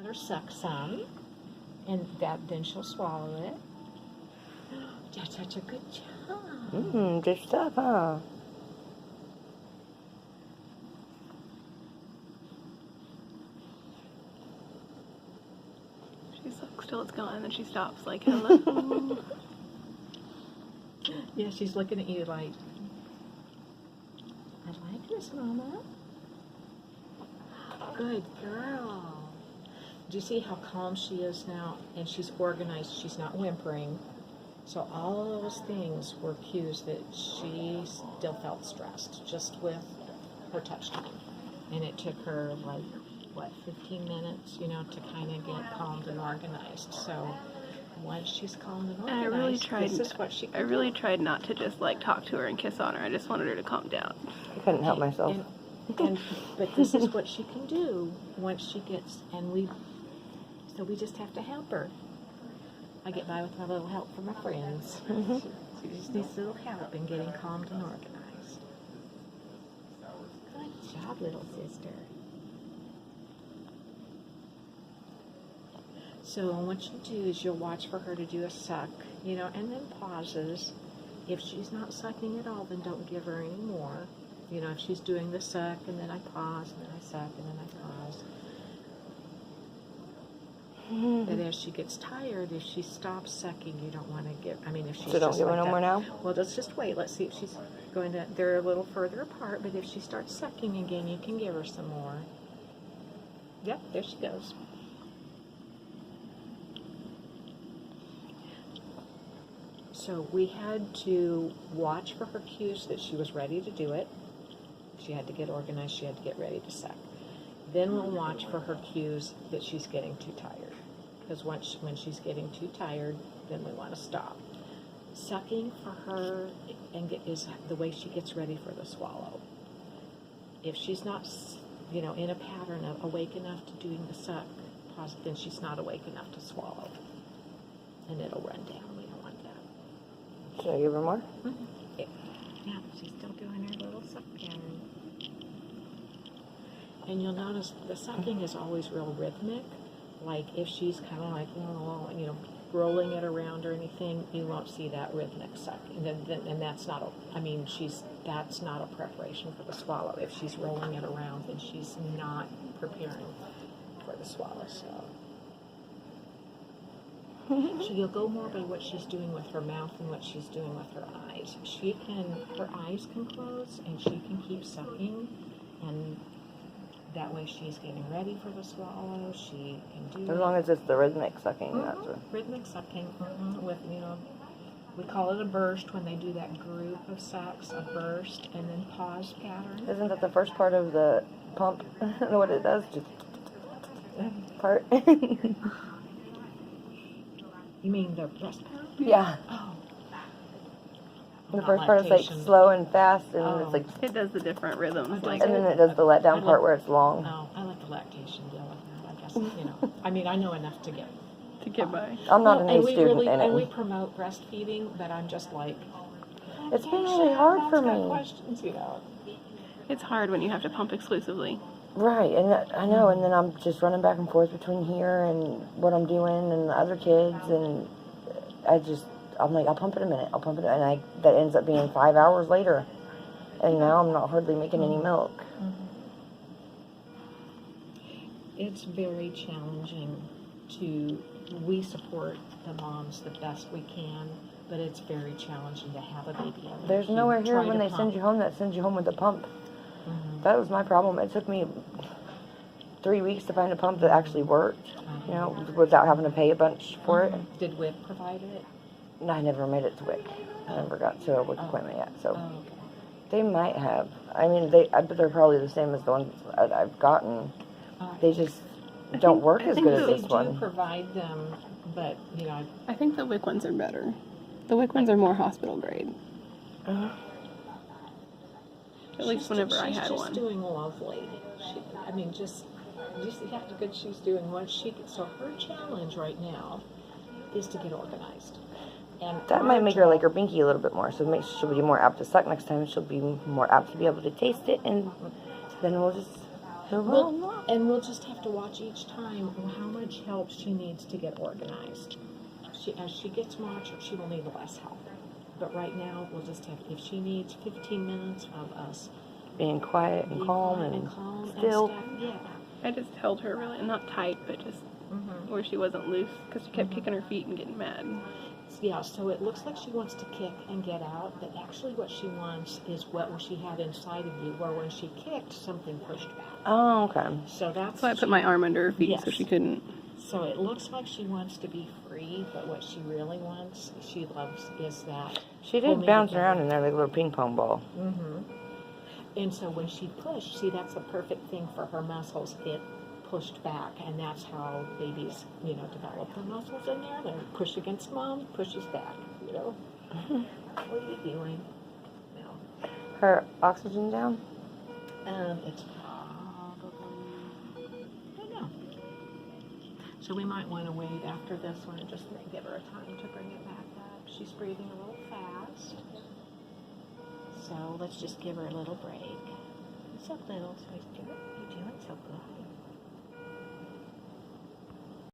her suck some, and then she'll swallow it. That's such a good job. Good stuff, huh? She sucks till it's gone, and then she stops, like, hello. Yeah, she's looking at you like, I like this, Mama. Good girl. Do you see how calm she is now? And she's organized. She's not whimpering. So all of those things were cues that she still felt stressed just with her touch time. And it took her, like, what, 15 minutes, you know, to kind of get calmed and organized. So once she's calm and organized, this is what she can I really tried not to just, like, talk to her and kiss on her. I just wanted her to calm down. I couldn't help myself. But this is what she can do once she gets, so we just have to help her. I get by with my little help from my friends. She just needs a little help in getting calmed and organized. Good job, little sister. So what you do is you'll watch for her to do a suck, you know, and then pauses. If she's not sucking at all, then don't give her any more. You know, if she's doing the suck, and then I pause, and then I suck, and then I pause. But as she gets tired, if she stops sucking, you don't want to give, if she's So don't give her no more now? Well, let's just wait. Let's see if she's going to, they're a little further apart, but if she starts sucking again, you can give her some more. Yep, there she goes. So we had to watch for her cues that she was ready to do it. She had to get organized. She had to get ready to suck. Then we'll watch for her cues that she's getting too tired. Because when she's getting too tired, then we want to stop. Sucking for her is the way she gets ready for the swallow. If she's not, you know, in a pattern of awake enough to doing the suck, then she's not awake enough to swallow. And it'll run down. We don't want that. Should I give her more? Yeah, she's still doing her little suck pattern. And you'll notice the sucking is always real rhythmic. Like if she's kind of like, you know, rolling it around or anything, you won't see that rhythmic sucking. And that's not that's not a preparation for the swallow. If she's rolling it around, then she's not preparing for the swallow. So you'll go more by what she's doing with her mouth and what she's doing with her eyes. Her eyes can close and she can keep sucking, and that way she's getting ready for the swallow. She can do as long as it's the rhythmic sucking. That's what. Rhythmic sucking with, you know, we call it a burst when they do that group of sucks, a burst and then pause pattern. Isn't that the first part of the pump? What it does? Just part. You mean the breast pump? Yeah. Oh. The first part is like slow and fast, and it's like. It does the different rhythms, like. And then it does the letdown part where it's long. Oh, I like the lactation deal with that. I guess, you know. I know enough to get by. I'm not an A student in it. And we promote breastfeeding, but I'm just like. It's been really hard for me. Questions, you know. It's hard when you have to pump exclusively. Right, and I know, and then I'm just running back and forth between here and what I'm doing and the other kids, and I'm like, I'll pump it a minute, and that ends up being 5 hours later, and now I'm not hardly making any milk. It's very challenging we support the moms the best we can, but it's very challenging to have a baby. There's nowhere here when they send you home that sends you home with a pump. That was my problem. It took me 3 weeks to find a pump that actually worked, you know, without having to pay a bunch for it. Did WIC provide it? No, I never made it to WIC. I never got to a WIC appointment yet, so they might have. But they're probably the same as the ones I've gotten. They just don't work as good as this one. They do provide them, but, you know. I think the WIC ones are better. The WIC ones are more hospital grade. At least whenever I had one. She's just doing lovely. Just you see how good she's doing. So her challenge right now is to get organized. And that might make her like her binky a little bit more, so it makes she'll be more apt to suck next time. She'll be more apt to be able to taste it, and then we'll just we'll just have to watch each time. Well, how much much help she needs to get organized. As she gets more mature, she will need less help. But right now, we'll just have, if she needs 15 minutes of us Being quiet and being calm quiet and calm still. and stuff, I just held her really, not tight, but just where she wasn't loose because she kept kicking her feet and getting mad. yeah, so it looks like she wants to kick and get out, but actually what she wants is what she had inside of you, where when she kicked, something pushed back. Oh, okay. So that's... So I put my arm under her feet so Yes. she couldn't. So it looks like she wants to be free, but what she really wants, she loves, is that... She pull did me bounce together. around in there like a little ping pong ball. And so when she pushed, see, that's a perfect thing for her muscles. It pushed back, and that's how babies, develop their muscles in there. They push against mom, pushes back, What are you doing? No. Her oxygen down? It's probably, I don't know. So we might want to wait after this one and just give her a time to bring it back up. She's breathing a little fast. So let's just give her a little break. It's so little, so you're doing so good.